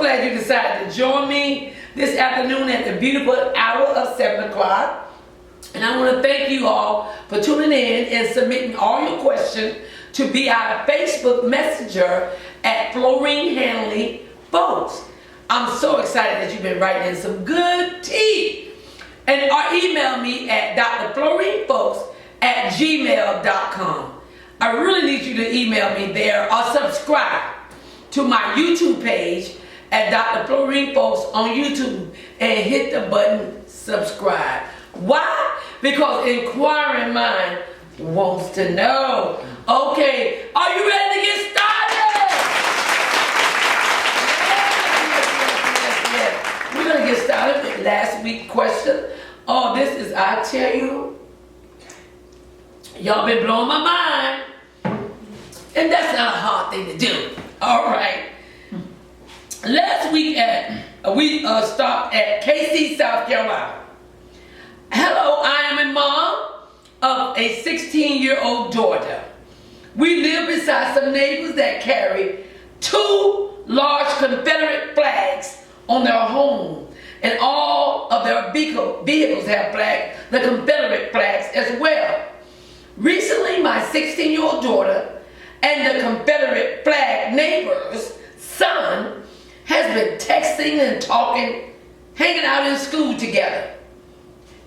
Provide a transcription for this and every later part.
glad you decided to join me this afternoon at the beautiful hour of 7 o'clock. And I want to thank you all for tuning in and submitting all your questions to be our Facebook Messenger at Florine Hanley Fulks. I'm so excited that you've been writing in some good tea. And or email me at drflorinefulks@gmail.com. I really need you to email me there or subscribe to my YouTube page at Dr. Florine Fulks on YouTube and hit the button subscribe. Why? Because inquiring mind wants to know. Okay, are you ready to get started? Yes. We're going to get started with last week's question. Oh, this is, I tell you, y'all been blowing my mind. And that's not a hard thing to do. All right. Last week we stopped at KC, South Carolina. Hello, I am a mom of a 16-year-old daughter. We live beside some neighbors that carry 2 large Confederate flags on their home, and all of their vehicles have flags, the Confederate flags as well. Recently, my 16-year-old daughter and the Confederate flag neighbor's son has been texting and talking, hanging out in school together.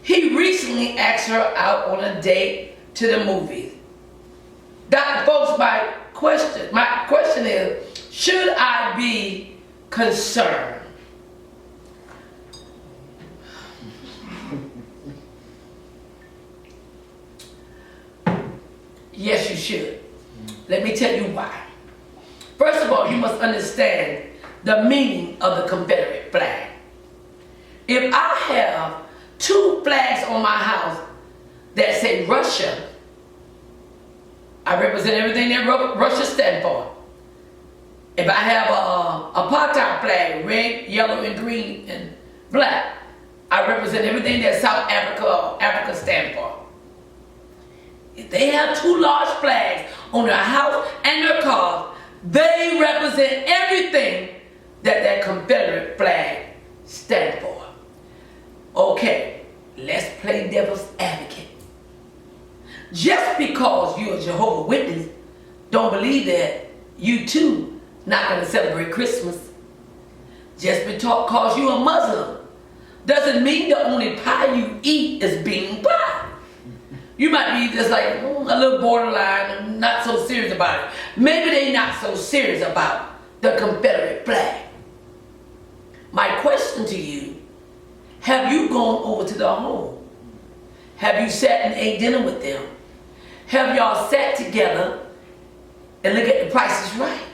He recently asked her out on a date to the movies. Dr. Fulks, my question is, should I be concerned? Yes, you should. Let me tell you why. First of all, you must understand the meaning of the Confederate flag. If I have 2 flags on my house that say Russia, I represent everything that Russia stands for. If I have a apartheid flag, red, yellow, and green, and black, I represent everything that South Africa stands for. If they have 2 large flags on their house and their cars, they represent everything that Confederate flag stands for. Okay, let's play devil's advocate. Just because you're a Jehovah's Witness, don't believe that you too not going to celebrate Christmas. Just because you're a Muslim doesn't mean the only pie you eat is bean pie. You might be just like a little borderline and not so serious about it. Maybe they're not so serious about the Confederate flag. My question to you, have you gone over to their home? Have you sat and ate dinner with them? Have y'all sat together and look at the Price is Right?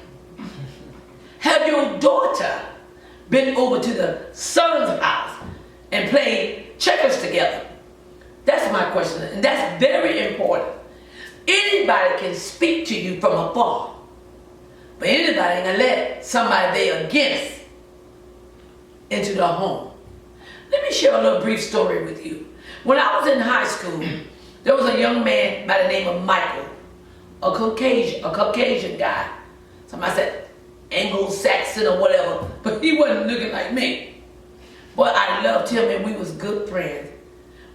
Have your daughter been over to the son's house and played checkers together? That's my question, and that's very important. Anybody can speak to you from afar, but anybody ain't gonna let somebody they're against into their home. Let me share a little brief story with you. When I was in high school, there was a young man by the name of Michael, a Caucasian guy. Somebody said Anglo-Saxon or whatever, but he wasn't looking like me. But I loved him and we was good friends.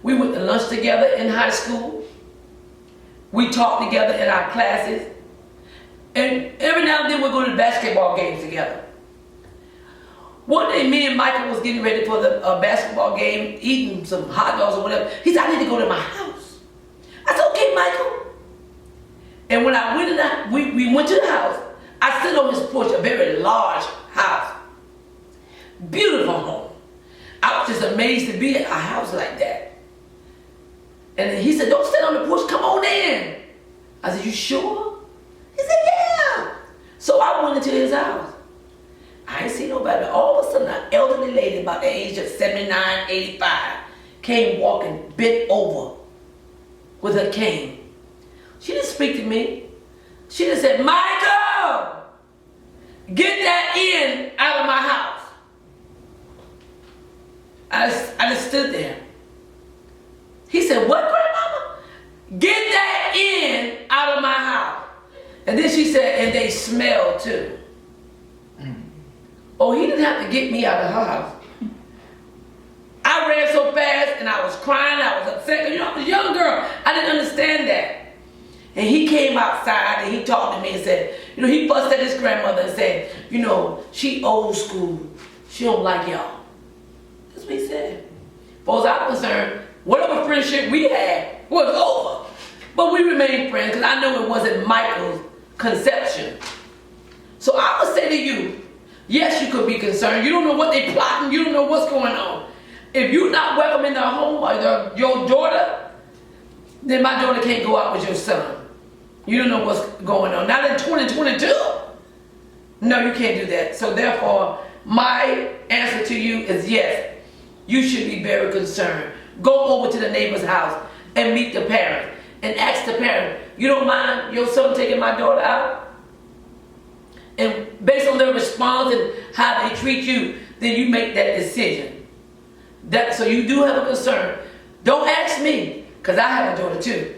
We went to lunch together in high school. We talked together in our classes. And every now and then we'd go to the basketball games together. One day, me and Michael was getting ready for the basketball game, eating some hot dogs or whatever. He said, I need to go to my house. I said, okay, Michael. And when I went we went to the house, I stood on his porch, a very large house. Beautiful home. I was just amazed to be at a house like that. And then he said, don't stand on the porch, come on in. I said, you sure? He said, yeah. So I went into his house. I ain't seen nobody, but all of a sudden an elderly lady about the age of 79, 85 came walking bent over with her cane. She didn't speak to me. She just said, Michael, get that in out of my house. I just stood there. He said, what, grandmama? Get that in out of my house. And then she said, and they smell too. Oh, he didn't have to get me out of her house. I ran so fast and I was crying, I was upset. You know, I was a young girl. I didn't understand that. And he came outside and he talked to me and said, you know, he fussed at his grandmother and said, you know, she old school. She don't like y'all. That's what he said. As far as I'm concerned, whatever friendship we had was over. But we remained friends because I know it wasn't Michael's conception. So I would say to you, yes, you could be concerned. You don't know what they're plotting. You don't know what's going on. If you're not welcome in their home or your daughter, then my daughter can't go out with your son. You don't know what's going on. Not in 2022. No, you can't do that. So therefore, my answer to you is yes. You should be very concerned. Go over to the neighbor's house and meet the parent and ask the parent, you don't mind your son taking my daughter out? And based on their response and how they treat you, then you make that decision. So you do have a concern. Don't ask me, because I have a daughter too.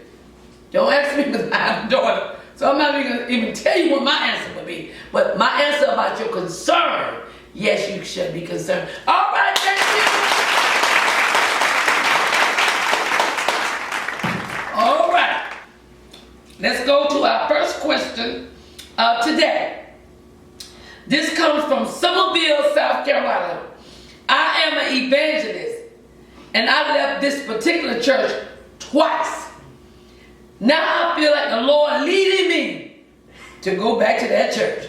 Don't ask me because I have a daughter. So I'm not even going to even tell you what my answer would be. But my answer about your concern, yes, you should be concerned. All right, thank you. All right. Let's go to our first question of today. This comes from Summerville, South Carolina. I am an evangelist, and I left this particular church twice. Now I feel like the Lord leading me to go back to that church.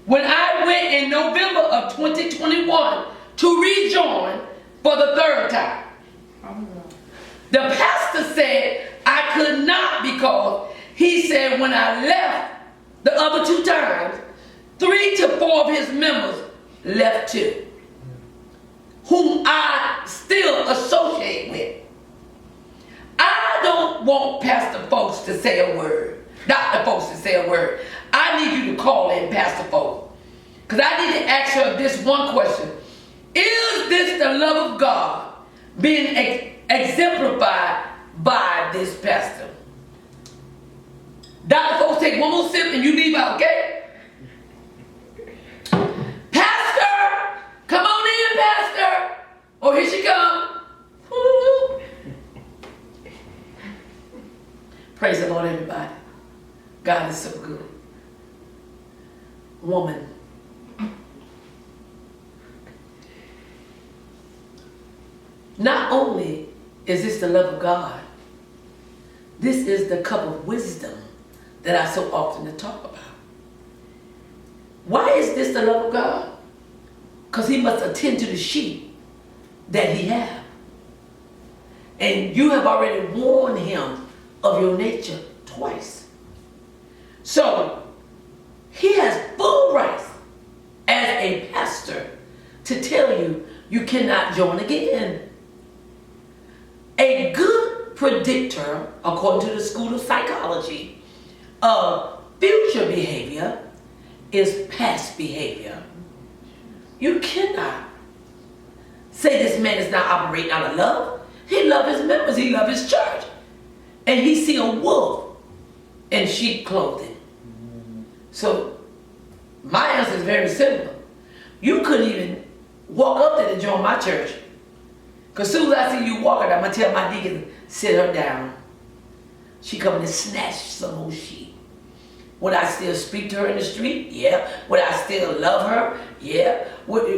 When I went in November of 2021 to rejoin for the third time, the pastor said I could not because he said when I left the other two times, 3 to 4 of his members left too, whom I still associate with. I don't want Pastor Fulks to say a word, Dr. Fulks to say a word. I need you to call in Pastor Fulks, because I need to ask her this one question. Is this the love of God being exemplified by this pastor? Dr. Fulks, take one more sip and you leave out, okay? Pastor! Come on in, Pastor! Oh, here she comes. Praise the Lord, everybody. God is so good. Woman. Not only is this the love of God, this is the cup of wisdom that I so often talk about. Why is this the love of God? Because he must attend to the sheep that he have. And you have already warned him of your nature twice. So he has full rights as a pastor to tell you you cannot join again. A good predictor, according to the school of psychology, of future behavior is past behavior. You cannot say this man is not operating out of love. He loves his members. He loves his church. And he see a wolf in sheep clothing. So my answer is very simple. You couldn't even walk up there to join my church. Because as soon as I see you walking, I'm going to tell my deacon, sit her down. She coming to snatch some old sheep. Would I still speak to her in the street? Yeah. Would I still love her? Yeah.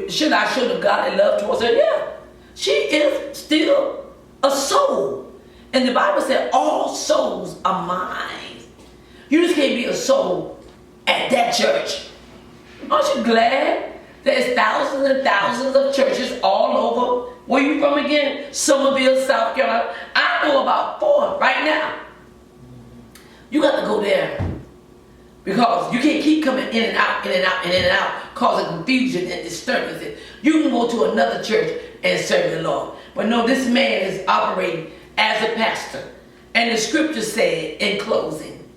Should I show the godly love towards her? Yeah. She is still a soul. And the Bible said all souls are mine. You just can't be a soul at that church. Aren't you glad there's thousands and thousands of churches all over? Where you from again? Summerville, South Carolina. I know about 4 right now. You got to go there. Because you can't keep coming in and out, in and out, and in and out, causing confusion and disturbance. You can go to another church and serve the Lord. But no, this man is operating as a pastor. And the scripture said in closing,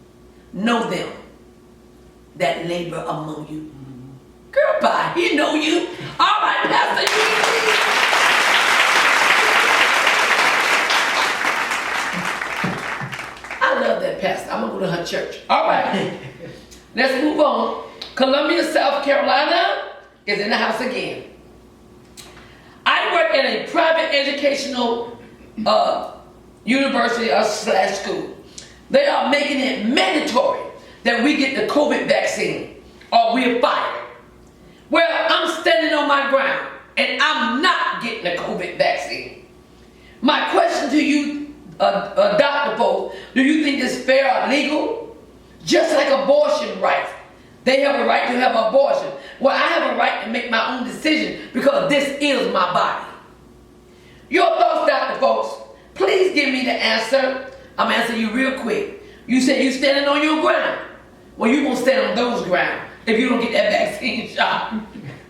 know them that labor among you. Girl, bye. He know you. All right, Pastor. I love that pastor. I'm going to go to her church. All right. Let's move on. Columbia, South Carolina. is in the house again. I work at a private educational university or slash school. They are making it mandatory that we get the COVID vaccine or we're fired. Well, I'm standing on my ground and I'm not getting the COVID vaccine. My question to you, Dr. Fulks, do you think it's fair or legal? Just like abortion rights. They have a right to have an abortion. Well, I have a right to make my own decision because this is my body. Your thoughts, Dr. Fulks? Please give me the answer. I'm answering you real quick. You said you're standing on your ground. Well, you're going to stand on those ground if you don't get that vaccine shot.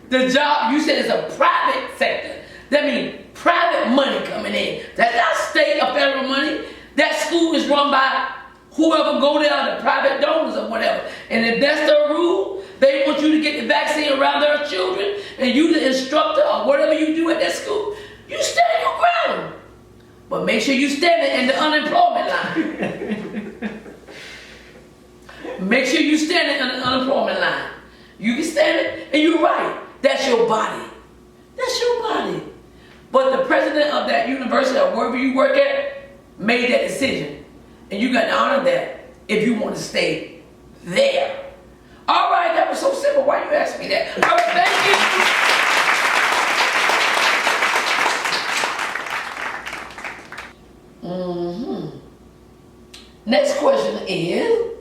The job, you said, is a private sector. That means private money coming in. That's not state or federal money. That school is run by whoever go there, the private donors or whatever. And if that's their rule, they want you to get the vaccine around their children, and you the instructor or whatever you do at that school, you stand your ground. But make sure you stand in the unemployment line. Make sure you stand in the unemployment line. You can stand it, and you're right. That's your body. That's your body. But the president of that university or wherever you work at made that decision. And you got to honor that if you want to stay there. All right, that was so simple. Why you ask me that? All right, thank you. Next question is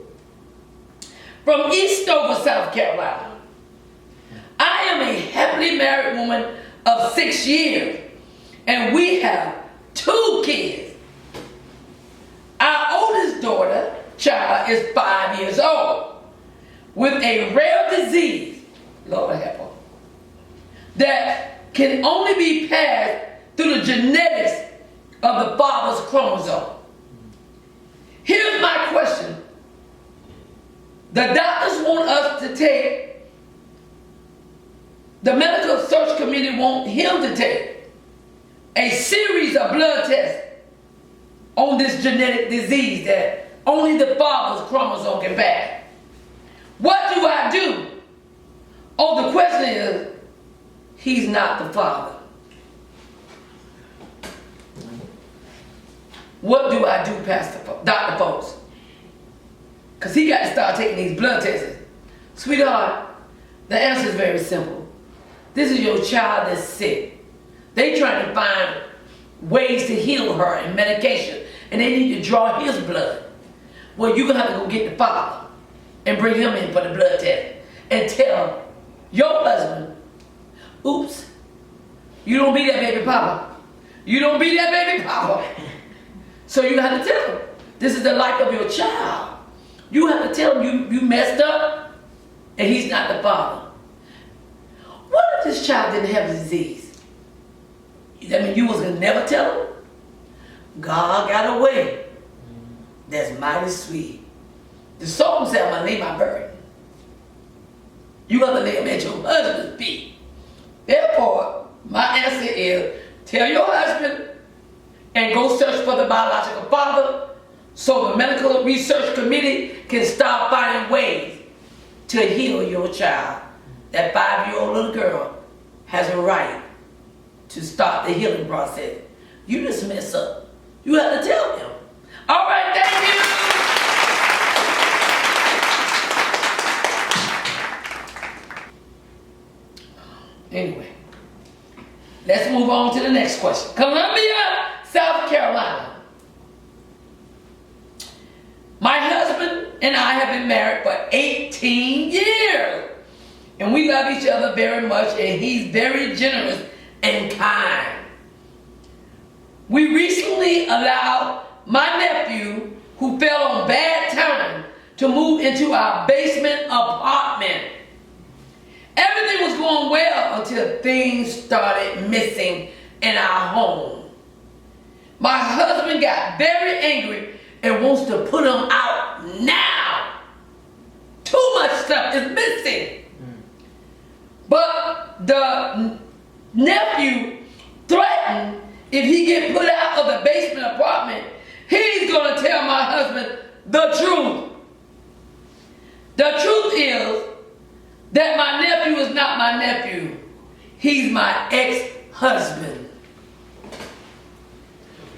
from Eastover, South Carolina. I am a happily married woman of 6 years, and we have 2 kids. Our oldest child is 5 years old with a rare disease, Lord help her, that can only be passed through the genetics of the father's chromosome. Here's my question. The doctors want us to take, the medical search committee want him to take a series of blood tests on this genetic disease that only the father's chromosome can pass. What do I do? Oh, the question is, he's not the father. What do I do, Dr. Fulks? Because he got to start taking these blood tests. Sweetheart, the answer is very simple. This is your child that's sick. They trying to find ways to heal her and medication, and they need to draw his blood. Well, you're going to have to go get the father and bring him in for the blood test and tell your husband, oops, you don't be that baby papa. You don't be that baby papa. So you have to tell him, this is the life of your child. You have to tell him you messed up and he's not the father. What if this child didn't have a disease? That mean you was going to never tell him? God got a way that's mighty sweet. The song said, I'm going to lay my burden. You got to lay him at your husband's feet. Therefore, my answer is, tell your husband and go search for the biological father so the medical research committee can start finding ways to heal your child. That 5-year-old little girl has a right to start the healing process. You just mess up. You have to tell him. All right, thank you. Anyway, let's move on to the next question. Columbia, South Carolina. My husband and I have been married for 18 years. And we love each other very much, and he's very generous and kind. We recently allowed my nephew, who fell on bad time, to move into our basement apartment. Everything was going well until things started missing in our home. My husband got very angry and wants to put him out now. Too much stuff is missing. But the nephew threatened if he get put out of the basement apartment, he's going to tell my husband the truth. The truth is that my nephew is not my nephew. He's my ex-husband.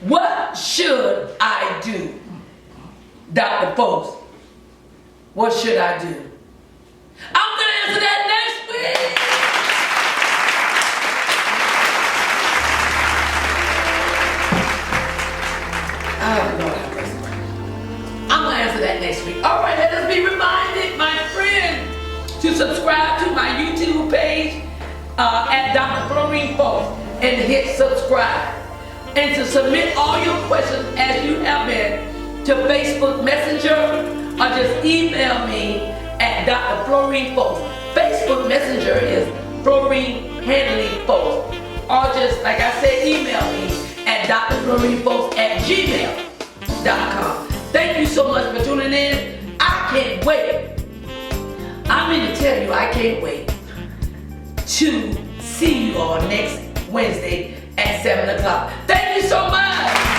What should I do? Dr. Fulks, what should I do? I'm going to answer that next week. Oh, Lord have mercy. I'm going to answer that next week. All right, let us be reminded, my friend, to subscribe to my YouTube page at Dr. Fulks and hit subscribe. And to submit all your questions as you have been to Facebook Messenger or just email me at Dr. Fulks. Facebook Messenger is Florine Handling Fulks. Or just, like I said, email me at drflorinefulks@gmail.com. Thank you so much for tuning in. I can't wait. I mean to tell you, I can't wait to see you all next Wednesday at 7 o'clock. Thank you so much.